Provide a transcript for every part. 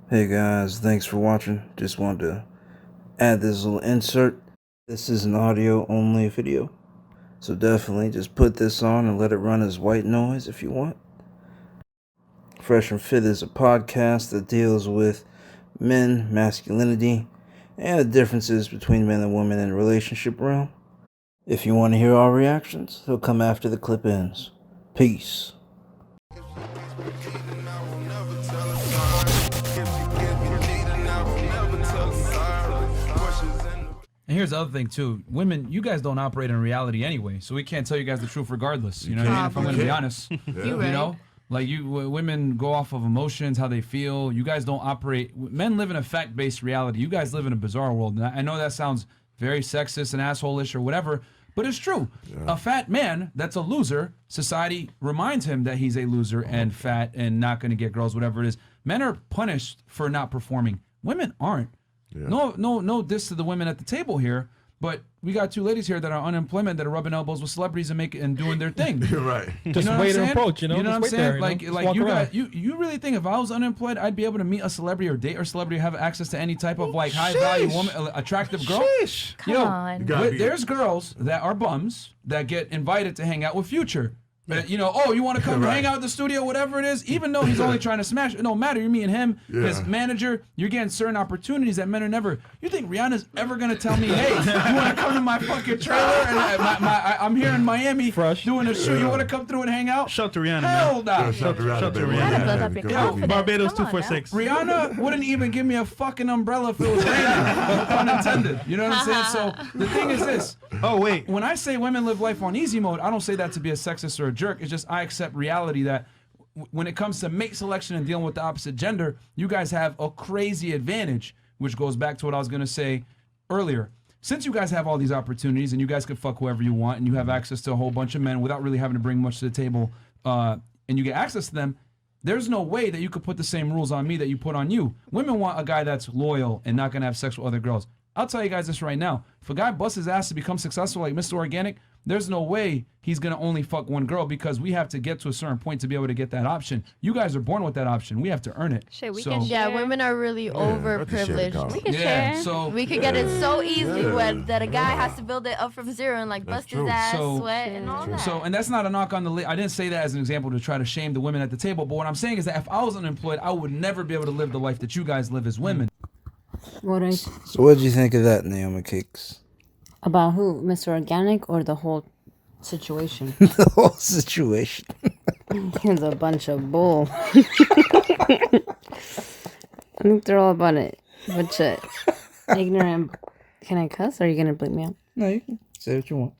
Hey guys, thanks for watching. Just wanted to add this little insert. This is an audio only video. So definitely just put this on and let it run as white noise if you want. Fresh and Fit is a podcast that deals with men, masculinity, and the differences between men and women in the relationship realm. If you want to hear our reactions, they'll come after the clip ends. Peace. And here's the other thing too, women, you guys don't operate in reality anyway, so we can't tell you guys the truth regardless. You know what I mean? If I'm gonna be honest, you know, like women go off of emotions, how they feel. You guys don't operate. Men live in a fact-based reality. You guys live in a bizarre world. And I know that sounds very sexist and asshole-ish or whatever, but it's true. Yeah. A fat man that's a loser, society reminds him that he's a loser and fat and not going to get girls, whatever it is. Men are punished for not performing. Women aren't. Yeah. No diss to the women at the table here, but we got two ladies here that are unemployment that are rubbing elbows with celebrities and doing their thing. You're right. Just wait and approach, you know. You know what I'm saying? There, like you really think if I was unemployed, I'd be able to meet a celebrity or date a celebrity, have access to any type of like high value woman, attractive girl? Sheesh. Come on. There's girls that are bums that get invited to hang out with Future. You know, oh, you want to come hang out at the studio, whatever it is, even though he's only trying to smash, it don't matter. You're meeting him, his manager, you're getting certain opportunities that men are never. You think Rihanna's ever going to tell me, hey, you want to come to my fucking trailer? And I'm here in Miami doing a shoot. You want to come through and hang out? Shout to Rihanna, Hell man. Shout to Rihanna. Barbados 246. Rihanna wouldn't even give me a fucking umbrella if it was raining. No pun intended. You know what I'm saying? So the thing is this. Oh, wait. When I say women live life on easy mode, I don't say that to be a sexist or a jerk. It's just I accept reality that when it comes to mate selection and dealing with the opposite gender, you guys have a crazy advantage, which goes back to what I was going to say earlier. Since you guys have all these opportunities and you guys can fuck whoever you want and you have access to a whole bunch of men without really having to bring much to the table, and you get access to them, there's no way that you could put the same rules on me that you put on you. Women want a guy that's loyal and not going to have sex with other girls. I'll tell you guys this right now. If a guy busts his ass to become successful like Mr. Organic, there's no way he's going to only fuck one girl because we have to get to a certain point to be able to get that option. You guys are born with that option. We have to earn it. Shit, we can share. Yeah, women are really overprivileged. We can share. So we could get it so easily that a guy has to build it up from zero and like bust his ass, sweat, and all that. And that's not a knock on the I didn't say that as an example to try to shame the women at the table. But what I'm saying is that if I was unemployed, I would never be able to live the life that you guys live as women. So what did you think of that, Naomi Cakes? About who? Mr. Organic or the whole situation? The whole situation. Here's a bunch of bull. I think they're all about it. Bunch of ignorant. Can I cuss or are you going to bleep me out? No, you can say what you want.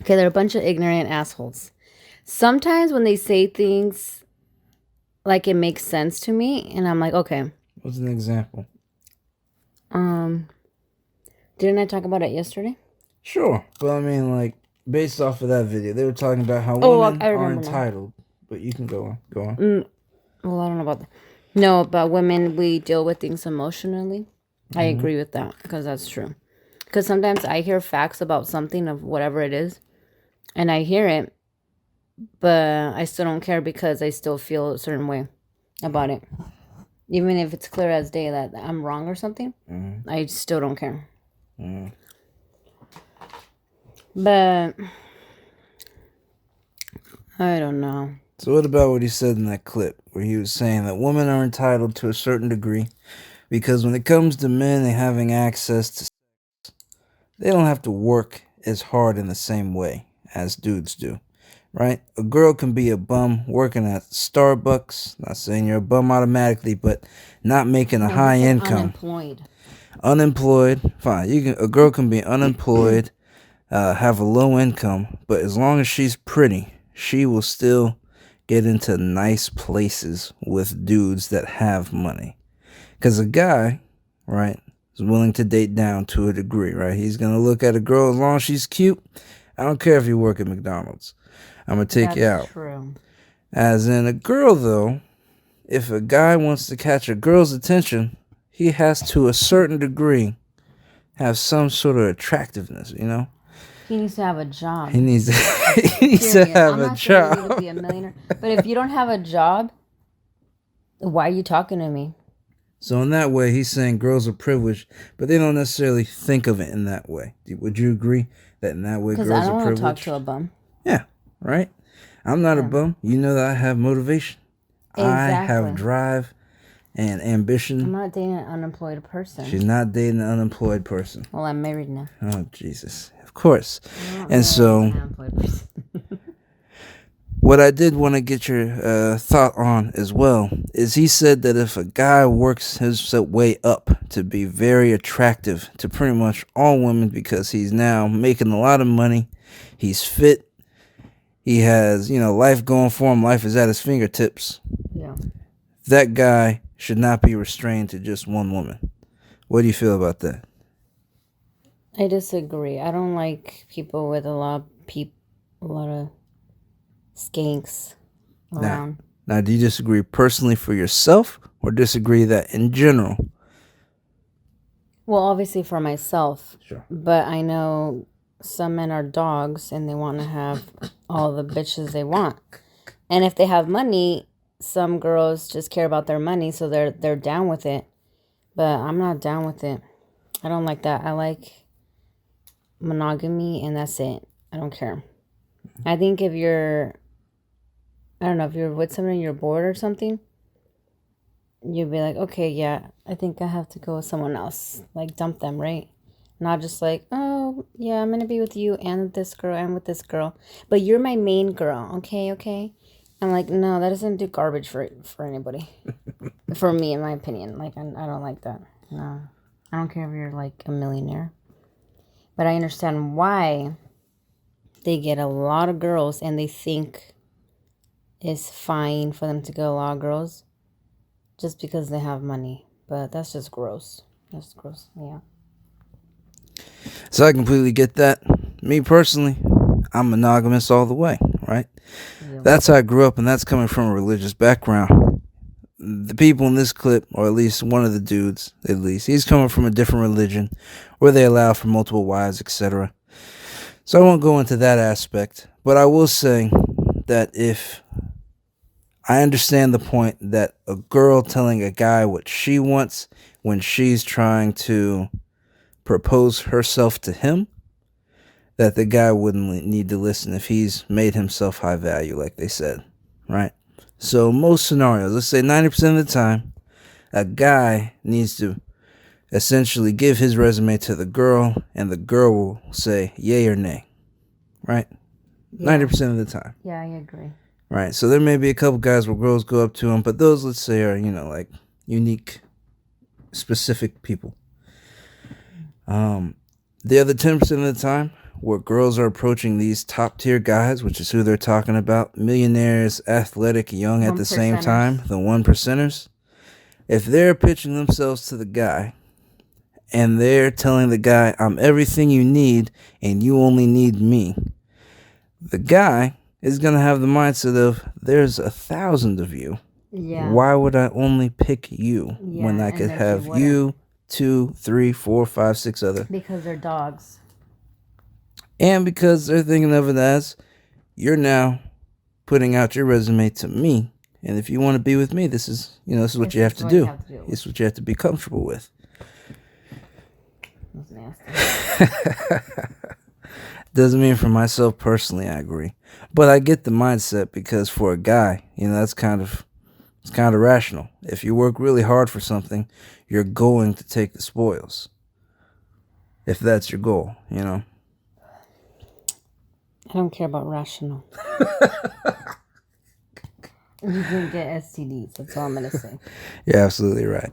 Okay, they're a bunch of ignorant assholes. Sometimes when they say things, like it makes sense to me, and I'm like, okay. What's an example? Didn't I talk about it yesterday? Sure, but I mean, like, based off of that video, they were talking about how women are entitled. Now. But you can go on. Well, I don't know about that. No, but women, we deal with things emotionally. I agree with that, because that's true. Because sometimes I hear facts about something of whatever it is, and I hear it, but I still don't care because I still feel a certain way about it. Even if it's clear as day that I'm wrong or something, I still don't care. But I don't know. So what about what he said in that clip where he was saying that women are entitled to a certain degree because when it comes to men and having access to sex, they don't have to work as hard in the same way as dudes do. Right? A girl can be a bum working at Starbucks. Not saying you're a bum automatically, but not making a high income. Unemployed. Fine. A girl can be unemployed, have a low income, but as long as she's pretty, she will still get into nice places with dudes that have money. Because a guy, right, is willing to date down to a degree, right? He's going to look at a girl as long as she's cute. I don't care if you work at McDonald's. I'm going to take you out. True. As in a girl, though, if a guy wants to catch a girl's attention, he has to a certain degree have some sort of attractiveness, you know? He needs to have a job. He needs to have a job. I'm not saying you to be a millionaire, but if you don't have a job, why are you talking to me? So in that way, he's saying girls are privileged, but they don't necessarily think of it in that way. Would you agree that in that way girls Because I don't are want to privileged? talk to a bum. Yeah, right? I'm not a bum. You know that I have motivation. I have Exactly. drive and I'm ambition. not dating an unemployed person. She's not dating an unemployed person. Well, I'm married now. Oh, Jesus. Of course. I'm not And married so, to an unemployed person. what I did want to get your thought on as well is he said that if a guy works his way up to be very attractive to pretty much all women because he's now making a lot of money, he's fit, he has, life going for him, life is at his fingertips, Yeah. that guy should not be restrained to just one woman. What do you feel about that? I disagree. I don't like people with a lot of skanks around. Now, do you disagree personally for yourself or disagree that in general? Well, obviously for myself. Sure. But I know some men are dogs and they want to have all the bitches they want. And if they have money, some girls just care about their money, so they're down with it. But I'm not down with it. I don't like that. I like monogamy and that's it. I don't care. I think if you're with someone and you're bored or something, you'd be like, okay, yeah, I think I have to go with someone else. Like, dump them, right? Not just like, oh, yeah, I'm going to be with you and with this girl and with this girl. But you're my main girl, okay? I'm like, no, that doesn't do garbage for anybody. For me, in my opinion. Like, I don't like that. No. I don't care if you're, like, a millionaire. But I understand why they get a lot of girls and they think it's fine for them to get a lot of girls just because they have money. But that's just gross. That's gross, yeah. So I completely get that. Me personally, I'm monogamous all the way, right? Yeah. That's how I grew up, and that's coming from a religious background. The people in this clip, or at least one of the dudes, he's coming from a different religion where they allow for multiple wives, etc. So I won't go into that aspect, but I will say that if I understand the point that a girl telling a guy what she wants when she's trying to propose herself to him, that the guy wouldn't need to listen if he's made himself high value, like they said, right? So most scenarios, let's say 90% of the time, a guy needs to essentially give his resume to the girl, and the girl will say yay or nay, right? Yeah. 90% of the time. Yeah, I agree. Right, so there may be a couple guys where girls go up to him, but those, let's say, are, like unique, specific people. The other 10% of the time, where girls are approaching these top tier guys, which is who they're talking about, millionaires, athletic, young at the same time, the 1%ers, if they're pitching themselves to the guy and they're telling the guy, I'm everything you need and you only need me, the guy is going to have the mindset of, there's 1,000 of you. Yeah. Why would I only pick you when I could have you, 2, 3, 4, 5, 6 other? Because they're dogs. And because they're thinking of it as, you're now putting out your resume to me, and if you want to be with me, this is what you have to do. It's what you have to be comfortable with. That's nasty. Doesn't mean for myself personally, I agree, but I get the mindset because for a guy, it's kind of rational. If you work really hard for something, you're going to take the spoils. If that's your goal, I don't care about rational. You can get STDs. That's all I'm going to say. You're absolutely right.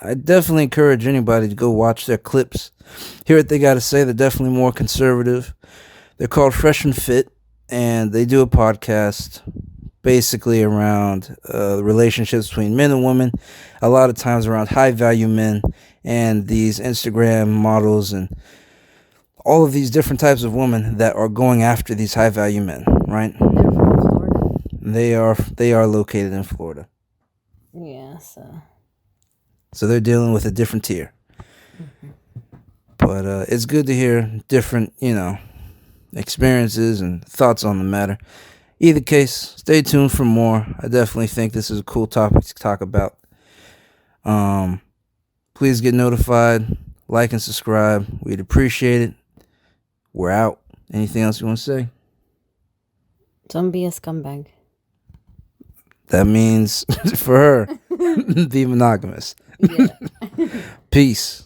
I definitely encourage anybody to go watch their clips. Hear what they got to say. They're definitely more conservative. They're called Fresh&Fit, and they do a podcast basically around the relationships between men and women, a lot of times around high-value men and these Instagram models and all of these different types of women that are going after these high-value men, right? They're from Florida. They are located in Florida. Yeah, so they're dealing with a different tier. Mm-hmm. But it's good to hear different, experiences and thoughts on the matter. Either case, stay tuned for more. I definitely think this is a cool topic to talk about. Please get notified, like and subscribe. We'd appreciate it. We're out. Anything else you want to say? Don't be a scumbag. That means for her, be monogamous. Yeah. Peace.